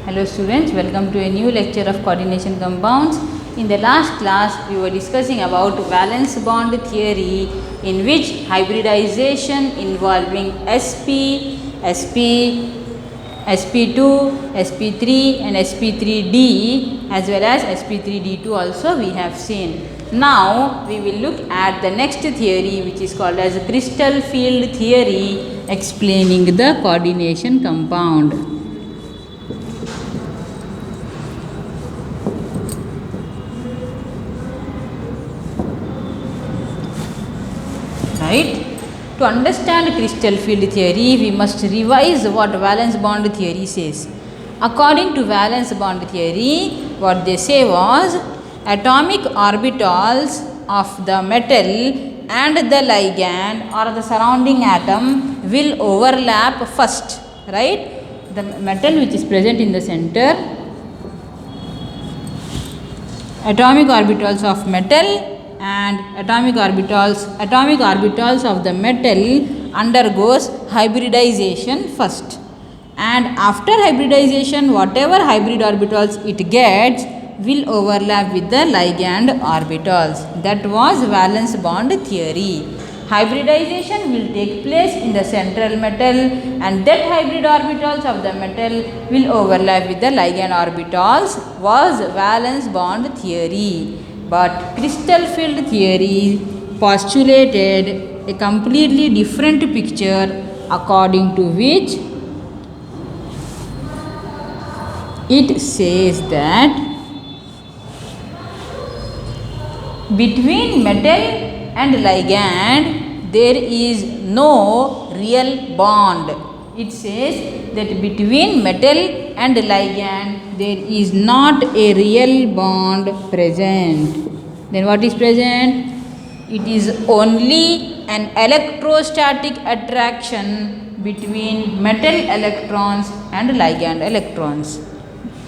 Hello students, welcome to a new lecture of coordination compounds. In the last class, we were discussing about valence bond theory, in which hybridization involving sp2, sp3 and sp3d as well as sp3d2 also we have seen. Now we will look at the next theory, which is called as crystal field theory, explaining the coordination compound. Right? To understand crystal field theory, we must revise what valence bond theory says. According to valence bond theory, what they say was atomic orbitals of the metal and the ligand or the surrounding atom will overlap first. Right? The metal which is present in the center, atomic orbitals of metal and atomic orbitals of the metal undergoes hybridization first, and after hybridization whatever hybrid orbitals it gets will overlap with the ligand orbitals. That was valence bond theory. Hybridization will take place in the central metal, and that hybrid orbitals of the metal will overlap with the ligand orbitals was valence bond theory. But crystal field theory postulated a completely different picture, according to which it says that between metal and ligand there is no real bond. It says that between metal and ligand there is not a real bond present. Then what is present? It is only an electrostatic attraction between metal electrons and ligand electrons.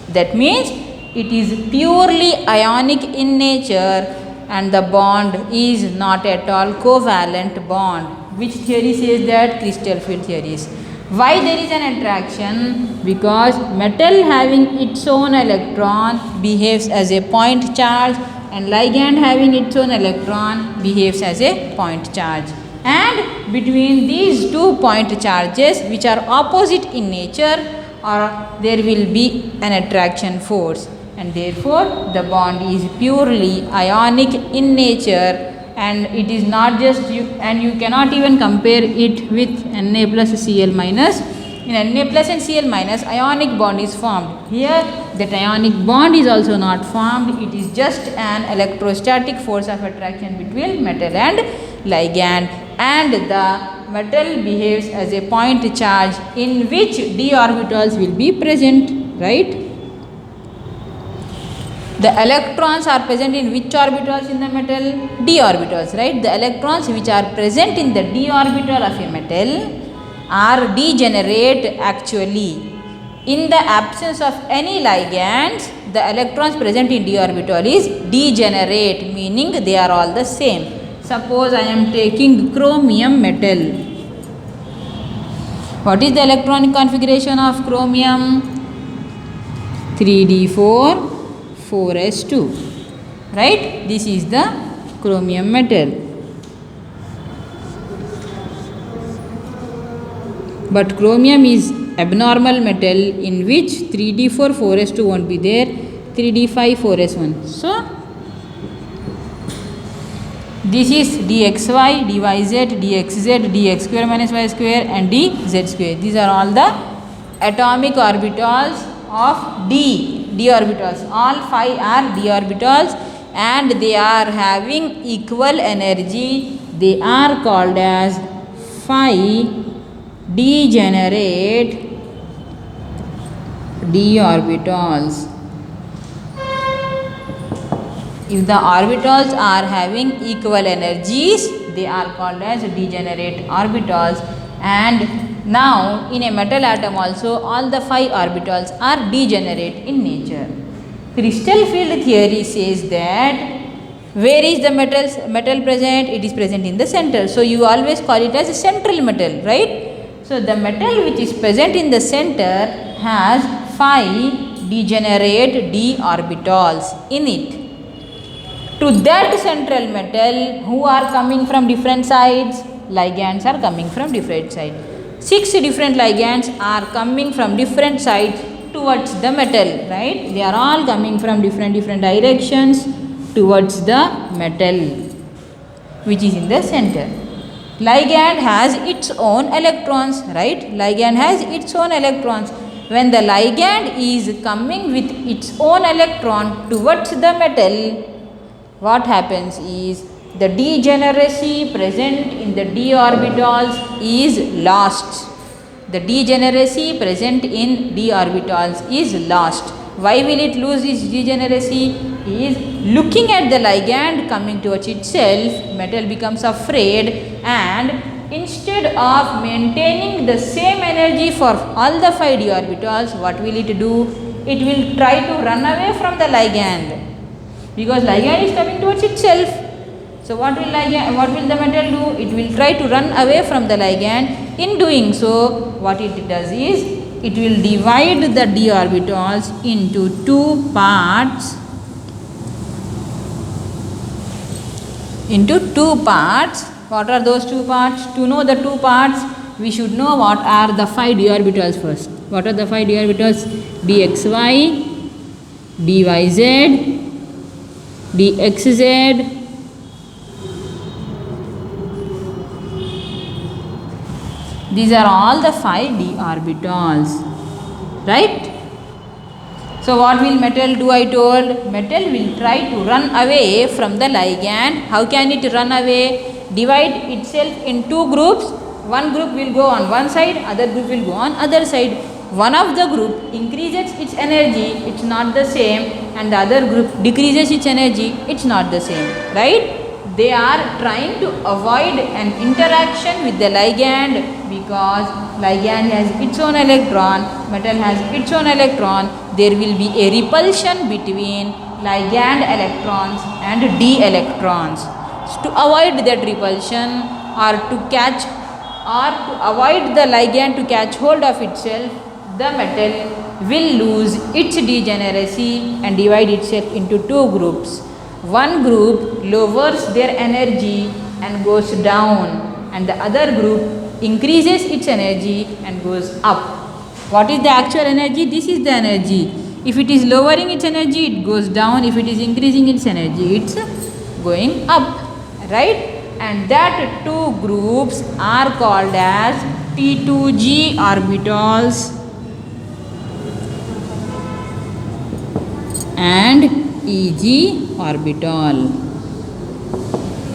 That means it is purely ionic in nature, and the bond is not at all covalent bond. Which theory says that? Crystal field theories. Why there is an attraction? Because metal having its own electron behaves as a point charge, and ligand having its own electron behaves as a point charge. And between these two point charges, which are opposite in nature, there will be an attraction force, and therefore the bond is purely ionic in nature. And it is not just you cannot even compare it with Na plus Cl minus. In Na plus and Cl minus, ionic bond is formed. Here that ionic bond is also not formed. It is just an electrostatic force of attraction between metal and ligand, and the metal behaves as a point charge in which d orbitals will be present. Right? The electrons are present in which orbitals in the metal? D orbitals, right? The electrons which are present in the d orbital of a metal are degenerate actually. In the absence of any ligands, the electrons present in d orbital is degenerate, meaning they are all the same. Suppose I am taking chromium metal. What is the electronic configuration of chromium? 3d4 4s2, right? This is the chromium metal. But chromium is abnormal metal in which 3d4 4s2 won't be there, 3d5 4s1. So this is dxy, dyz, dxz, dx square minus y square and dz square. These are all the atomic orbitals of d orbitals. All 5 are d orbitals, and they are having equal energy. They are called as phi degenerate d orbitals. If the orbitals are having equal energies, they are called as degenerate orbitals. And now in a metal atom also all the 5 orbitals are degenerate in nature. Crystal field theory says that where is the metal present? It is present in the center. So you always call it as a central metal, right? So the metal which is present in the center has phi degenerate d orbitals in it. To that central metal, who are coming from different sides? Ligands are coming from different sides. 6 different ligands are coming from different sides towards the metal, right? They are all coming from different directions towards the metal, which is in the center. Ligand has its own electrons, right? Ligand has its own electrons. When the ligand is coming with its own electron towards the metal, what happens is the degeneracy present in the d orbitals is lost. The degeneracy present in d orbitals is lost. Why will it lose its degeneracy? Is looking at the ligand coming towards itself, metal becomes afraid, and instead of maintaining the same energy for all the 5 d orbitals, what will it do? It will try to run away from the ligand, because ligand is coming towards itself. So what will the metal do? It will try to run away from the ligand. In doing so, what it does is, it will divide the d orbitals into 2 parts. What are those 2 parts? To know the 2 parts, we should know what are the 5 d orbitals first. What are the 5 d orbitals? dxy, dyz, dxz, these are all the 5 d orbitals, right? So what will metal do? I told metal will try to run away from the ligand. How can it run away? Divide itself in 2 groups. One group will go on one side, other group will go on other side. One of the group increases its energy, it's not the same, and the other group decreases its energy, it's not the same, right? They are trying to avoid an interaction with the ligand, because ligand has its own electron, metal has its own electron. There will be a repulsion between ligand electrons and d electrons. So to avoid that repulsion, or to avoid the ligand to catch hold of itself, the metal will lose its degeneracy and divide itself into 2 groups. One group lowers their energy and goes down, and the other group increases its energy and goes up. What is the actual energy? This is the energy. If it is lowering its energy, it goes down. If it is increasing its energy, it's going up, right? And that 2 groups are called as T2G orbitals and EG orbital.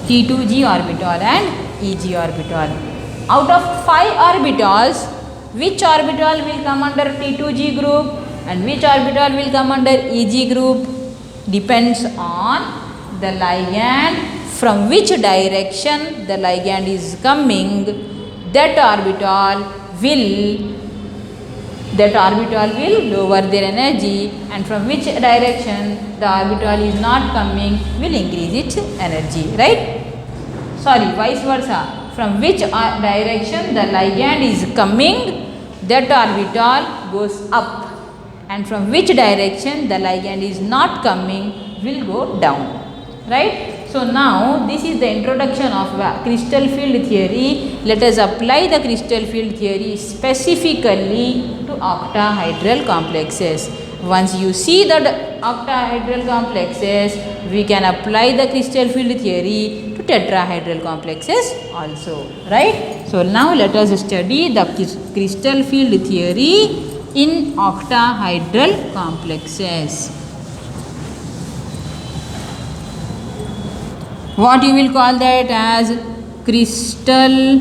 T2G orbital and EG orbital. Out of 5 orbitals, which orbital will come under T2G group and which orbital will come under EG group? Depends on the ligand, from which direction the ligand is coming. That orbital will lower their energy, and from which direction the orbital is not coming will increase its energy, right? Sorry, vice versa. From which direction the ligand is coming, that orbital goes up, and from which direction the ligand is not coming will go down, right? So now this is the introduction of crystal field theory. Let us apply the crystal field theory specifically to octahedral complexes. Once you see the octahedral complexes, we can apply the crystal field theory to tetrahedral complexes also, right? So now let us study the crystal field theory in octahedral complexes. What you will call that as crystal.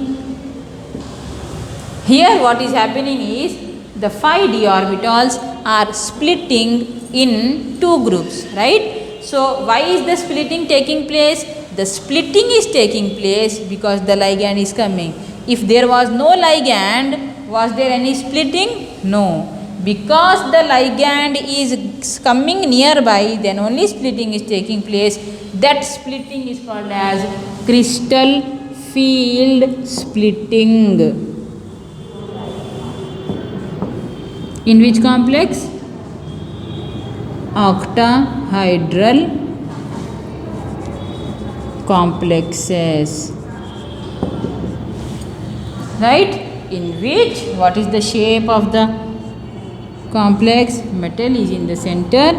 Here what is happening is, the 5 d orbitals are splitting in 2 groups, right? So why is the splitting taking place? The splitting is taking place because the ligand is coming. If there was no ligand, was there any splitting? No. Because the ligand is coming nearby, then only splitting is taking place. That splitting is called as crystal field splitting. In which complex? octahedral complexes, right? In which, what is the shape of the complex? Metal is in the center.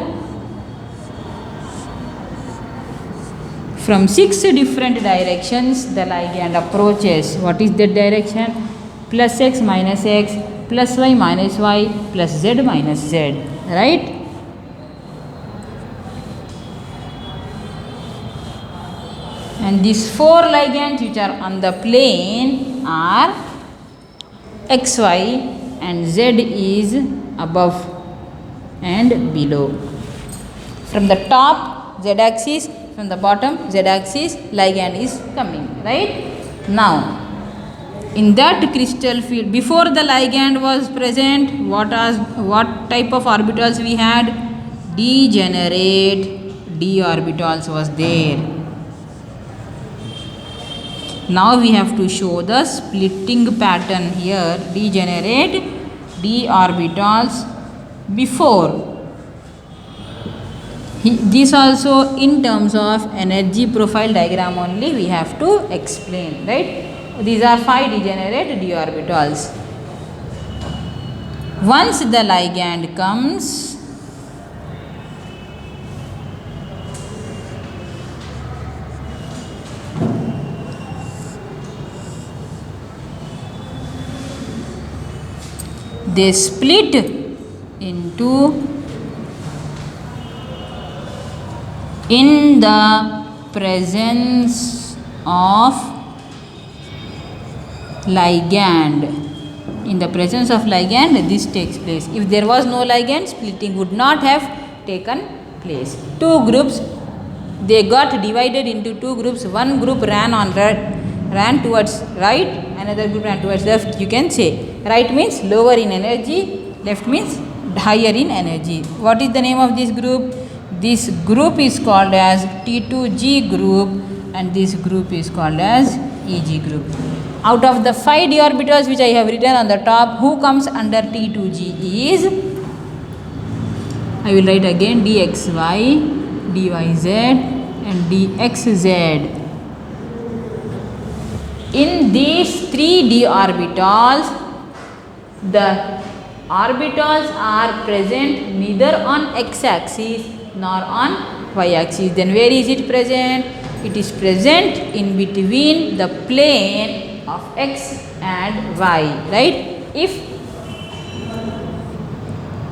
From 6 different directions the ligand approaches. What is that direction? Plus x minus x, plus y minus y, plus z minus z, right? And these 4 ligands which are on the plane are xy, and z is above and below. From the top z axis, from the bottom z axis, ligand is coming, right? Now in that crystal field, before the ligand was present, what type of orbitals we had? Degenerate d orbitals was there. Now we have to show the splitting pattern here. Degenerate d orbitals before. This also in terms of energy profile diagram only we have to explain, right? These are 5 degenerate d orbitals. Once the ligand comes, they split into, in the presence of ligand. In the presence of ligand this takes place. If there was no ligand, splitting would not have taken place. 2 groups, they got divided into 2 groups. One group ran towards right, another group ran towards left. You can say right means lower in energy, left means higher in energy. What is the name of this group? This group is called as T2G group, and this group is called as EG group. Out of the 5 d orbitals which I have written on the top, who comes under T2G is, I will write again, dxy, dyz and dxz. In these 3 d orbitals, the orbitals are present neither on x-axis nor on y-axis. Then where is it present? It is present in between the plane of x and y, right? If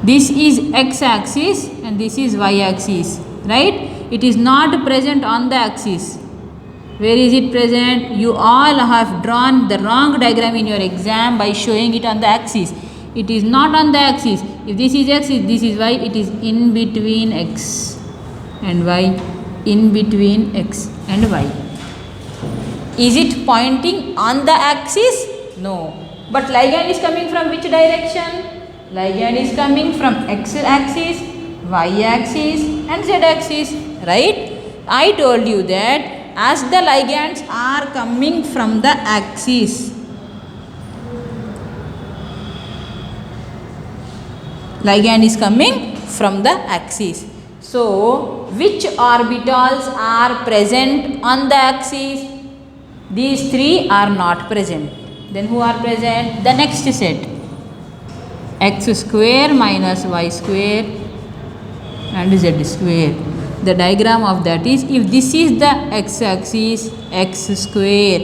this is x-axis and this is y-axis, right? It is not present on the axis. Where is it present? You all have drawn the wrong diagram in your exam by showing it on the axis. It is not on the axis. If this is x, this is y, it is in between x and y, in between x and y. Is it pointing on the axis? No. But ligand is coming from which direction? Ligand is coming from x axis, y axis and z axis, right? I told you that as the ligands are coming from the axis, ligand is coming from the axis. So, which orbitals are present on the axis? These 3 are not present. Then who are present? The next set. X square minus y square and z square. The diagram of that is, if this is the x-axis, x square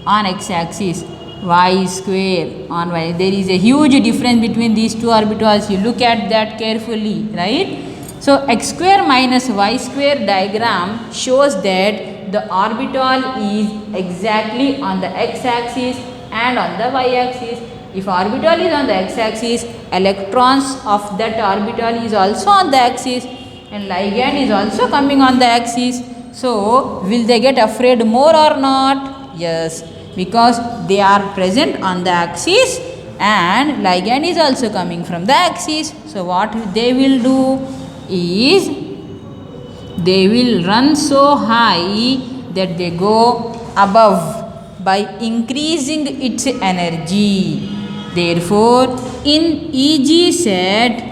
on x-axis, y square on y. There is a huge difference between these 2 orbitals. You look at that carefully, right? So, x square minus y square diagram shows that the orbital is exactly on the x-axis and on the y-axis. If orbital is on the x-axis, electrons of that orbital is also on the axis, and ligand is also coming on the axis. So, will they get afraid more or not? Yes, because they are present on the axis and ligand is also coming from the axis. So, what they will do is, they will run so high that they go above by increasing its energy. Therefore, in EG set,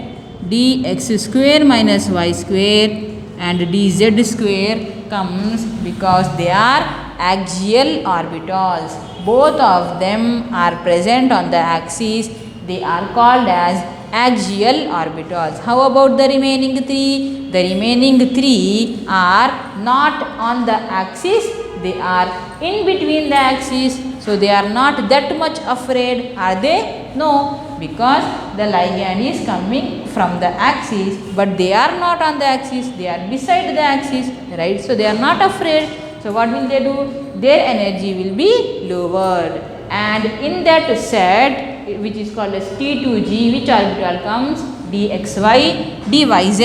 dx square minus y square and dz square comes because they are axial orbitals. Both of them are present on the axis. They are called as axial orbitals. How about the remaining three? The remaining three are not on the axis. They are in between the axis. So they are not that much afraid. Are they? No, because the ligand is coming from the axis, but they are not on the axis. They are beside the axis, right? So they are not afraid. So what will they do? Their energy will be lowered. And in that set, which is called as T2G, which orbital comes? dxy, dyz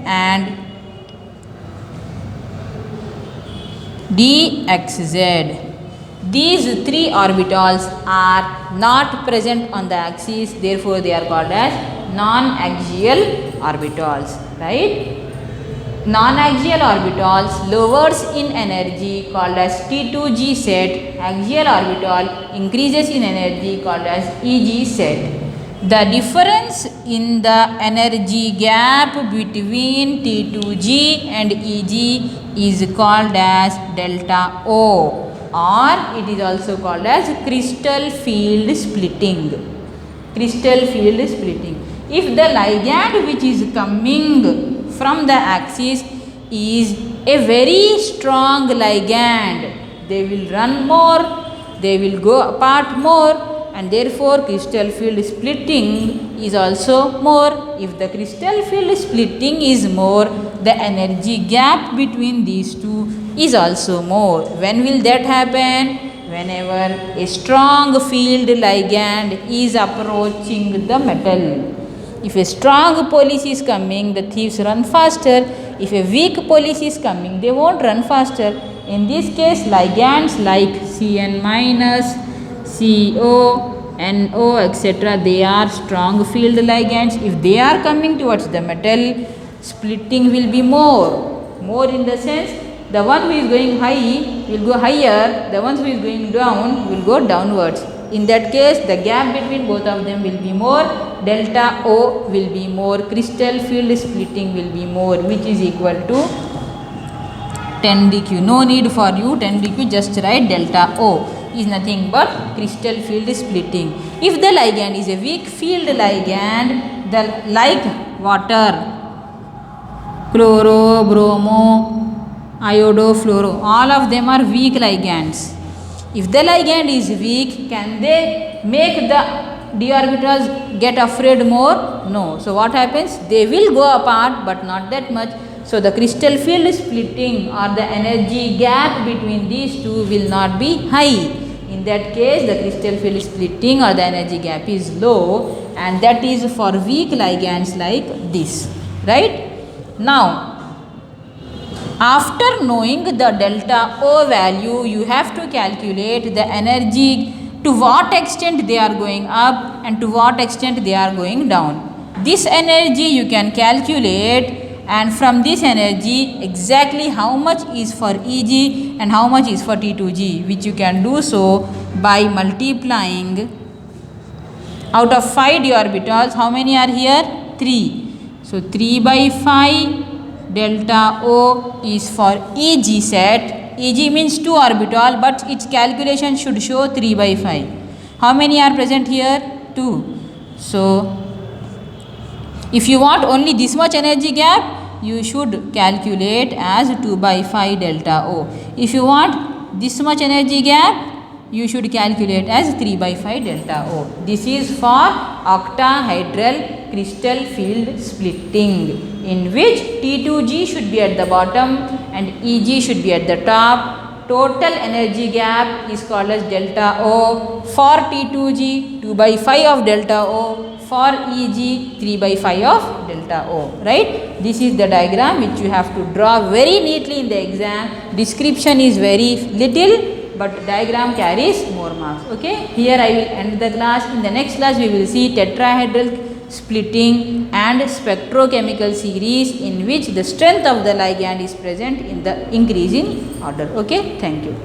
and dxz. These three orbitals are not present on the axis, therefore they are called as non-axial orbitals, right? Non-axial orbitals lowers in energy called as T2G set. Axial orbital increases in energy called as EG set. The difference in the energy gap between T2G and EG is called as delta O, or it is also called as crystal field splitting. Crystal field splitting. If the ligand which is coming from the axis is a very strong ligand, they will run more, they will go apart more, and therefore crystal field splitting is also more. If the crystal field splitting is more, the energy gap between these two is also more. When will that happen? Whenever a strong field ligand is approaching the metal. If a strong police is coming, the thieves run faster. If a weak police is coming, they won't run faster. In this case, ligands like Cn minus, CO, NO, etc., they are strong field ligands. If they are coming towards the metal, splitting will be more. More in the sense, the one who is going high will go higher, the one who is going down will go downwards. In that case, the gap between both of them will be more, delta O will be more, crystal field splitting will be more, which is equal to 10 dq. No need for you 10 dq, just write delta O is nothing but crystal field splitting. If the ligand is a weak field ligand, the like water, chloro, bromo, iodo, fluoro, all of them are weak ligands. If the ligand is weak, can they make the d orbitals get afraid more? No. So what happens? They will go apart, but not that much. So the crystal field splitting or the energy gap between these two will not be high. In that case, the crystal field splitting or the energy gap is low, and that is for weak ligands like this, right? Now, after knowing the delta O value, you have to calculate the energy, to what extent they are going up and to what extent they are going down. This energy you can calculate, and from this energy exactly how much is for EG and how much is for T2G, which you can do so by multiplying. Out of 5 d orbitals, how many are here? 3. So 3 by 5 delta O is for EG set. EG means 2 orbital, but its calculation should show 3 by 5. How many are present here? 2. So if you want only this much energy gap, you should calculate as 2 by 5 delta O. If you want this much energy gap, you should calculate as 3 by 5 delta O. This is for octahedral crystal field splitting, in which T2G should be at the bottom and EG should be at the top. Total energy gap is called as delta O. For T2G, 2 by 5 of delta O. For EG, 3 by 5 of delta O, right? This is the diagram which you have to draw very neatly in the exam. Description is very little, but diagram carries more marks, okay? Here I will end the class. In the next class, we will see tetrahedral splitting and spectrochemical series, in which the strength of the ligand is present in the increasing order, okay? Thank you.